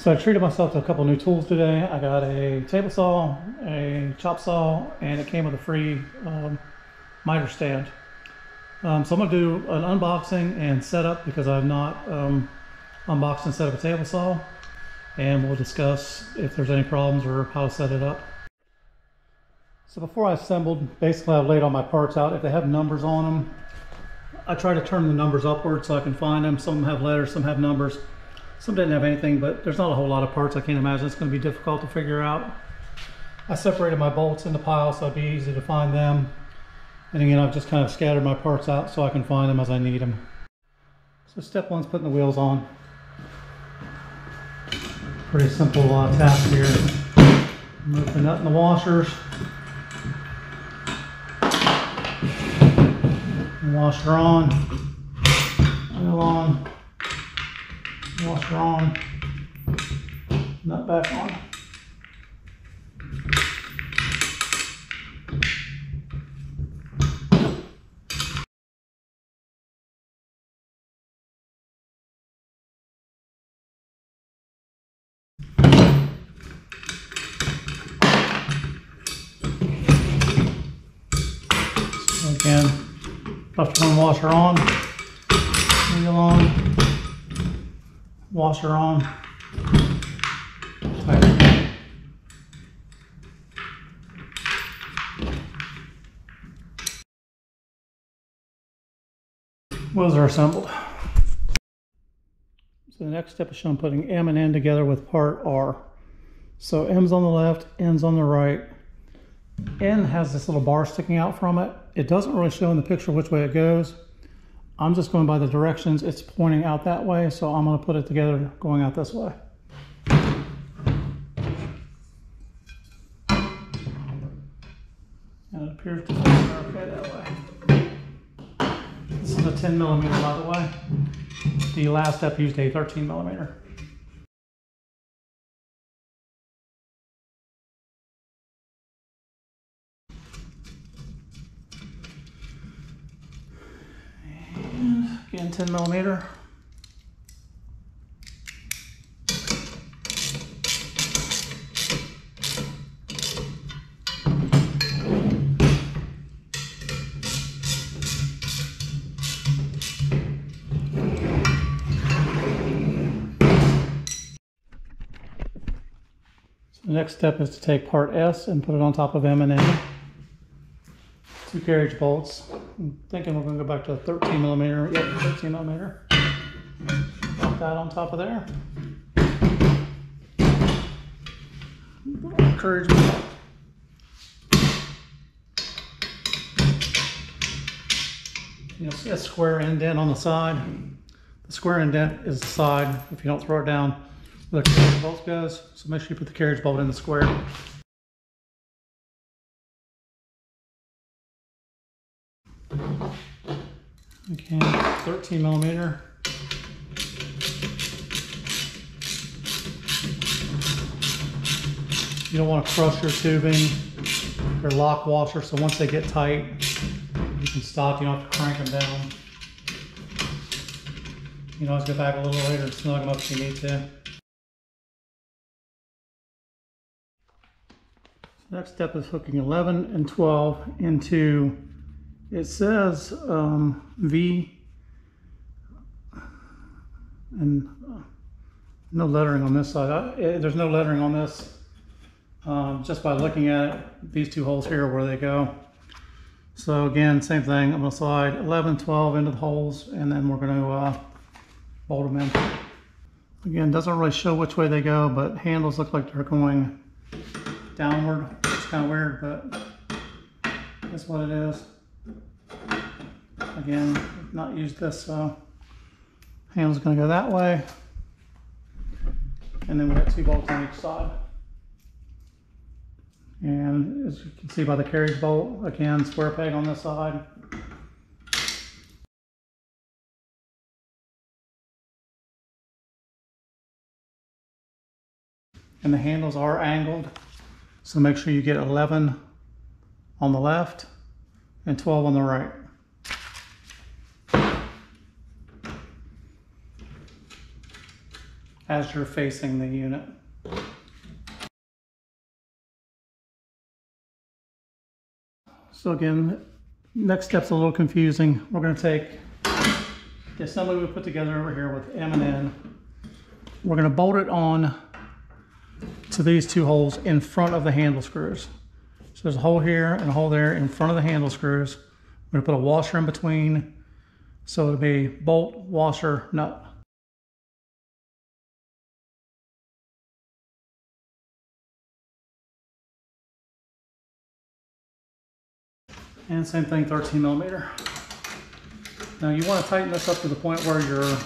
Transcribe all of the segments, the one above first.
So I treated myself to a couple new tools today. I got a table saw, a chop saw, and it came with a free miter stand. So I'm going to do an unboxing and setup because I've not unboxed and set up a table saw, and we'll discuss if there's any problems or how to set it up. So before I assembled, basically I've laid all my parts out. If they have numbers on them, I try to turn the numbers upward so I can find them. Some have letters, some have numbers. Some didn't have anything, but there's not a whole lot of parts. I can't imagine it's going to be difficult to figure out. I separated my bolts into piles so it'd be easy to find them. And again, I've just kind of scattered my parts out so I can find them as I need them. So step one's putting the wheels on. Pretty simple task here. Remove the nut and the washers. Washer on. Wheel on. Washer on, nut back on. So again, left one washer on, wheel on. Washer on, tighten. Wheels are assembled. So the next step is showing putting M and N together with part R. So M's on the left, N's on the right. N has this little bar sticking out from it. It doesn't really show in the picture which way it goes. I'm just going by the directions. It's pointing out that way, so I'm going to put it together going out this way. And it appears to be okay that way. This is a 10mm, by the way. The last step used a 13mm. Again, 10mm. So the next step is to take part S and put it on top of M and N. 2 carriage bolts. I'm thinking we're going to go back to a 13mm. Yep, 13mm. Put that on top of there. Carriage bolt. You'll see a square indent on the side. The square indent is the side, if you don't throw it down, where the carriage bolt goes. So make sure you put the carriage bolt in the square. Okay, 13mm. You don't want to crush your tubing. They're lock washers, so once they get tight, you can stop. You don't have to crank them down. You can always go back a little later and snug them up if you need to. So next step is hooking 11 and 12 into, it says V, and no lettering on this side. There's no lettering on this. Just by looking at it, these 2 holes here are where they go. So again, same thing. I'm going to slide 11, 12 into the holes, and then we're going to bolt them in. Again, doesn't really show which way they go, but handles look like they're going downward. It's kind of weird, but that's what it is. Again, I've not used this, so handle's going to go that way. And then we got 2 bolts on each side. And as you can see by the carriage bolt, again, square peg on this side. And the handles are angled, so make sure you get 11 on the left and 12 on the right. as you're facing the unit. So again, next step's a little confusing. We're going to take the assembly we put together over here with M and N. We're going to bolt it on to these two holes in front of the handle screws. So there's a hole here and a hole there in front of the handle screws. We're going to put a washer in between, so it'll be bolt, washer, nut. And same thing, 13 millimeter. Now you want to tighten this up to the point where you're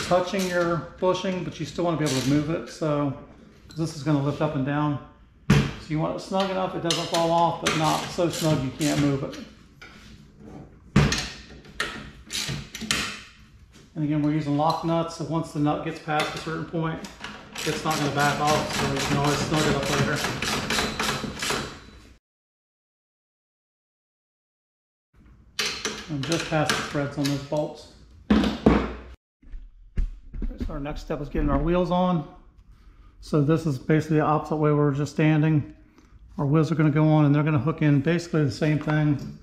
touching your bushing, but you still want to be able to move it. So this is going to lift up and down. So you want it snug enough it doesn't fall off, but not so snug you can't move it. And again, we're using lock nuts, so once the nut gets past a certain point, it's not going to back off, so you can always snug it up later. And just past the threads on those bolts. So our next step is getting our wheels on. So this is basically the opposite way we were just standing. Our wheels are going to go on and they're going to hook in basically the same thing.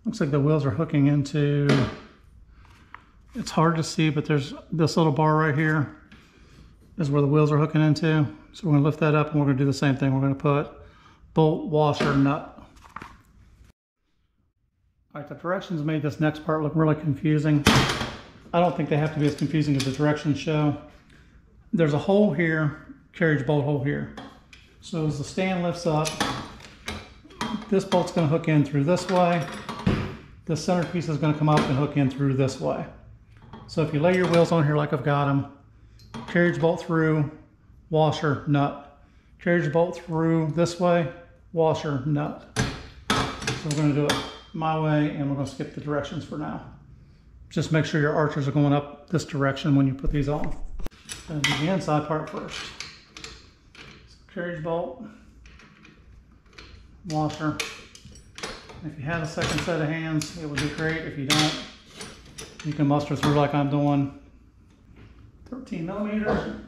Looks like the wheels are hooking into, it's hard to see, but there's this little bar right here is where the wheels are hooking into. So we're going to lift that up and we're going to do the same thing. We're going to put bolt, washer, nut. All right, the directions made this next part look really confusing. I don't think they have to be as confusing as the directions show. There's a hole here, carriage bolt hole here. So as the stand lifts up, this bolt's going to hook in through this way. This center piece is going to come up and hook in through this way. So if you lay your wheels on here like I've got them, carriage bolt through, washer, nut. Carriage bolt through this way, washer, nut. So we're going to do it my way, and we're going to skip the directions for now. Just make sure your archers are going up this direction when you put these on. And do the inside part first. So carriage bolt, washer. If you had a second set of hands, it would be great. If you don't, you can muster through like I'm doing. 13 millimeters.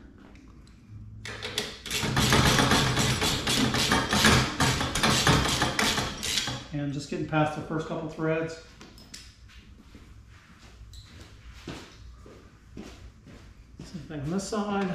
And just getting past the first couple threads. Same thing on this side.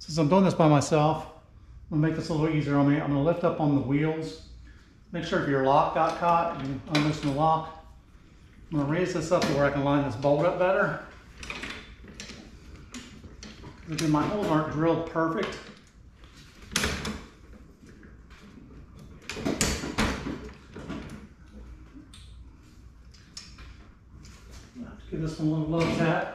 Since I'm doing this by myself, I'm gonna make this a little easier on me. I'm gonna lift up on the wheels. Make sure if your lock got caught, you unloosen the lock. I'm gonna raise this up to where I can line this bolt up better. Again, my holes aren't drilled perfect. Give this one a little low tap.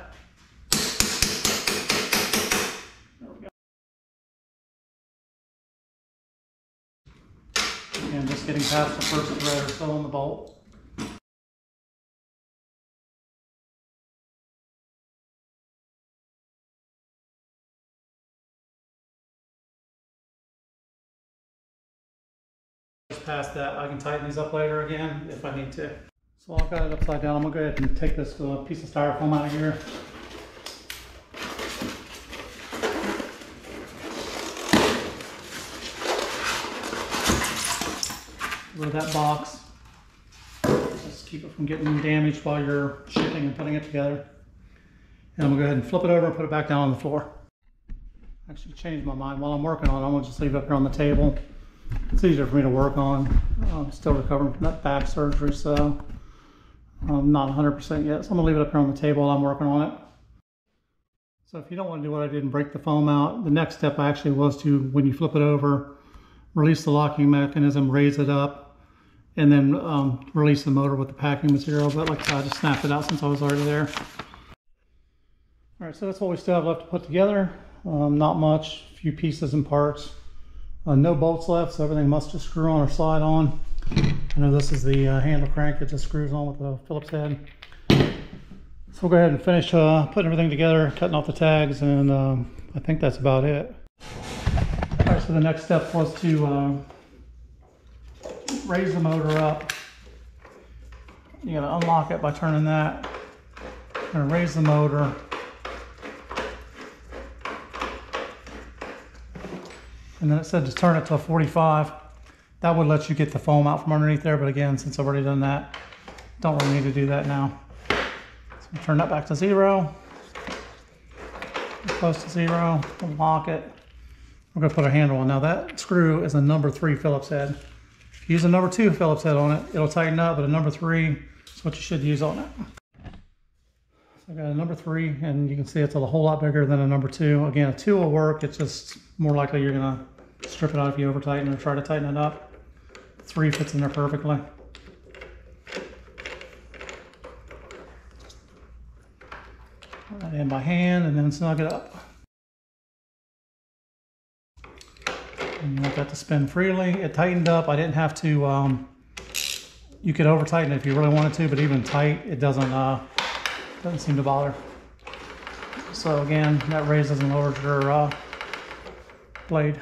And just getting past the first thread or so on the bolt. Just past that, I can tighten these up later again if I need to. So I've got it upside down. I'm gonna go ahead and take this piece of styrofoam out of here. Rid of that box. Just keep it from getting damaged while you're shipping and putting it together. And I'm gonna go ahead and flip it over and put it back down on the floor. Actually changed my mind. While I'm working on it, I'm gonna just leave it up here on the table. It's easier for me to work on. I'm still recovering from that back surgery, so I'm not 100% yet. So I'm gonna leave it up here on the table while I'm working on it. So if you don't want to do what I did and break the foam out, the next step actually was to, when you flip it over, release the locking mechanism, raise it up, and then release the motor with the packing material. But like I said, I just snapped it out since I was already there. All right, so that's what we still have left to put together. Not much, a few pieces and parts. No bolts left, so everything must just screw on or slide on. I know this is the handle crank. It just screws on with the Phillips head. So we'll go ahead and finish putting everything together, cutting off the tags, and I think that's about it. All right, so the next step was to raise the motor up. You gotta unlock it by turning that. I'm gonna raise the motor. And then it said to turn it to a 45. That would let you get the foam out from underneath there, but again, since I've already done that, don't really need to do that now. So turn that back to 0. Close to 0, unlock it. We're gonna put a handle on. Now that screw is a number 3 Phillips head. If you use a number 2 Phillips head on it, it'll tighten up, but a number 3 is what you should use on it. So I got a number 3, and you can see it's a whole lot bigger than a number 2. Again, a 2 will work. It's just more likely you're gonna strip it out if you over tighten or try to tighten it up. 3 fits in there perfectly. Put that in by hand and then snug it up. And you want that to spin freely. It tightened up. I didn't have to, you could over tighten it if you really wanted to, but even tight, it doesn't seem to bother. So again, that raises and lowers your blade.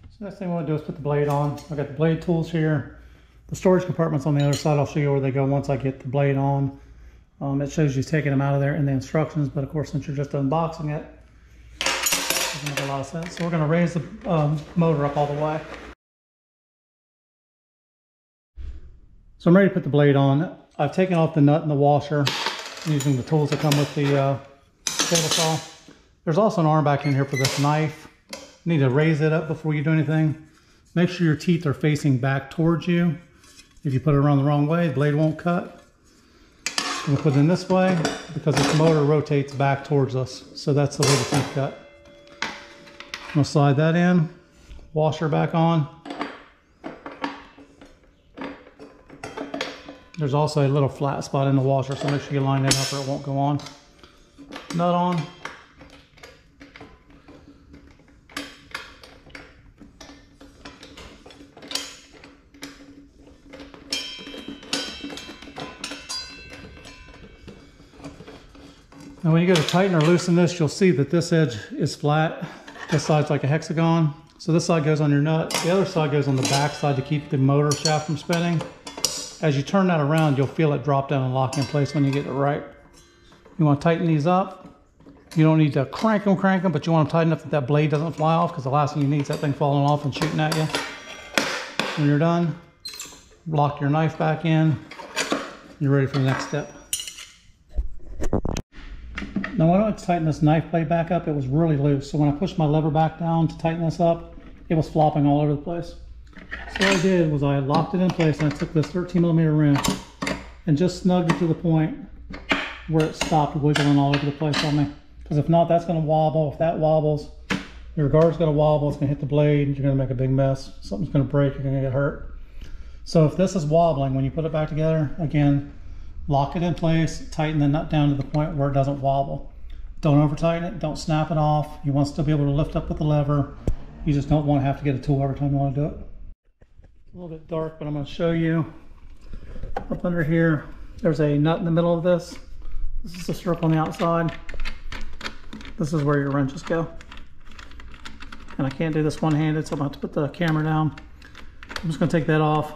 So next thing I want to do is put the blade on. I got the blade tools here. The storage compartment's on the other side. I'll show you where they go once I get the blade on. It shows you taking them out of there in the instructions, but of course since you're just unboxing it, doesn't make a lot of sense. So we're going to raise the motor up all the way. So I'm ready to put the blade on. I've taken off the nut and the washer using the tools that come with the table saw. There's also an arm back in here for this knife. You need to raise it up before you do anything. Make sure your teeth are facing back towards you. If you put it around the wrong way, the blade won't cut. We'll put it in this way because this motor rotates back towards us. So that's the way the teeth cut. I'm gonna slide that in, washer back on. There's also a little flat spot in the washer, so make sure you line that up or it won't go on. Nut on. Now when you go to tighten or loosen this, you'll see that this edge is flat. This side's like a hexagon. So this side goes on your nut. The other side goes on the back side to keep the motor shaft from spinning. As you turn that around, you'll feel it drop down and lock in place when you get it right. You want to tighten these up. You don't need to crank them, but you want them tighten up that that blade doesn't fly off, because the last thing you need is that thing falling off and shooting at you. When you're done, lock your knife back in. You're ready for the next step. Now when I went to tighten this knife blade back up, it was really loose. So when I pushed my lever back down to tighten this up, it was flopping all over the place. So what I did was I locked it in place, and I took this 13mm wrench and just snugged it to the point where it stopped wiggling all over the place on me. Because if not, that's going to wobble. If that wobbles, your guard's going to wobble, it's going to hit the blade, and you're going to make a big mess. Something's going to break, you're going to get hurt. So if this is wobbling, when you put it back together, again, lock it in place, tighten the nut down to the point where it doesn't wobble. Don't over tighten it, don't snap it off. You want to still be able to lift up with the lever. You just don't want to have to get a tool every time you want to do it. It's a little bit dark, but I'm going to show you. Up under here, there's a nut in the middle of this. This is a strip on the outside. This is where your wrenches go. And I can't do this one-handed, so I'm going to have to put the camera down. I'm just going to take that off.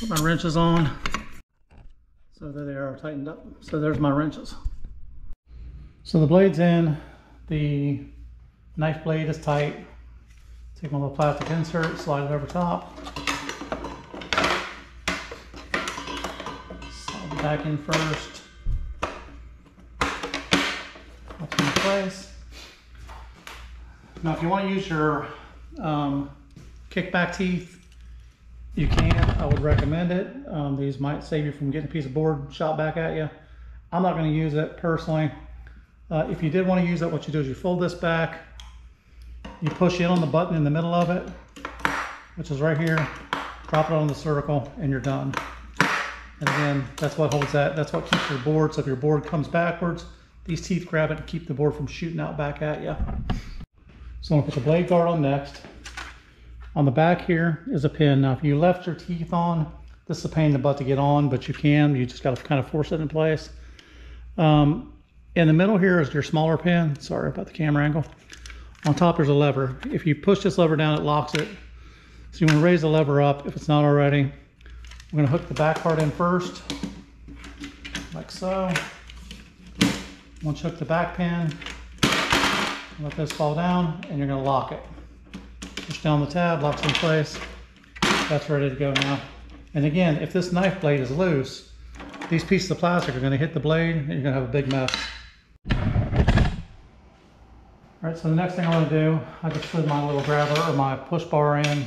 Put my wrenches on. So there they are, tightened up. So there's my wrenches. So the blade's in, the knife blade is tight. Take my little plastic insert, slide it over top. Slide it back in first. That's in place. Now if you want to use your kickback teeth, you can. I would recommend it. These might save you from getting a piece of board shot back at you. I'm not going to use it personally. If you did want to use it, what you do is you fold this back, you push in on the button in the middle of it, which is right here. Drop it on the circle and you're done. And again, that's what holds that. That's what keeps your board. So if your board comes backwards, these teeth grab it and keep the board from shooting out back at you. So I'm gonna put the blade guard on next. On the back here is a pin. Now if you left your teeth on, this is a pain in the butt to get on, but you can. You just gotta kind of force it in place. In the middle here is your smaller pin. Sorry about the camera angle. On top there's a lever. If you push this lever down, it locks it. So you want to raise the lever up if it's not already. I'm going to hook the back part in first, like so. Once you hook the back pin, let this fall down, and you're going to lock it. Push down the tab, locks in place. That's ready to go now. And again, if this knife blade is loose, these pieces of plastic are going to hit the blade, and you're going to have a big mess. All right, so the next thing I want to do, I just slid my little grabber or my push bar in.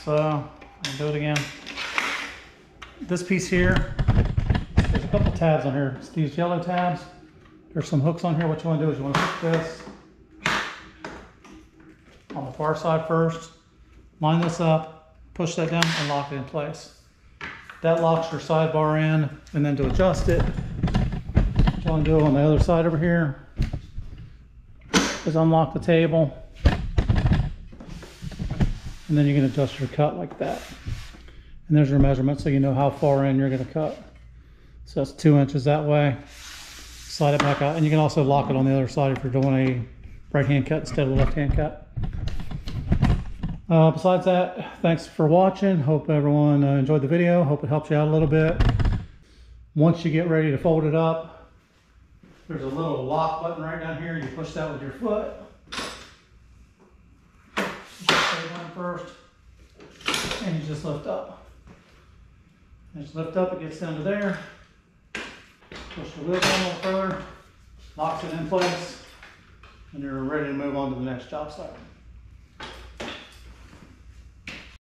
So, I'll do it again. This piece here, there's a couple tabs on here. It's these yellow tabs. There's some hooks on here. What you want to do is you want to hook this on the far side first, line this up, push that down, and lock it in place. That locks your sidebar in, and then to adjust it, what you want to do on the other side over here is unlock the table, and then you can adjust your cut like that. And there's your measurement so you know how far in you're going to cut. So that's 2 inches that way. Slide it back out, and you can also lock it on the other side if you're doing a right hand cut instead of a left hand cut. Besides that, thanks for watching. Hope everyone enjoyed the video. Hope it helps you out a little bit. Once you get ready to fold it up, there's a little lock button right down here. You push that with your foot. First, and you just lift up. And just lift up, it gets down to there. Push the wheel down a little further, locks it in place, and you're ready to move on to the next job site.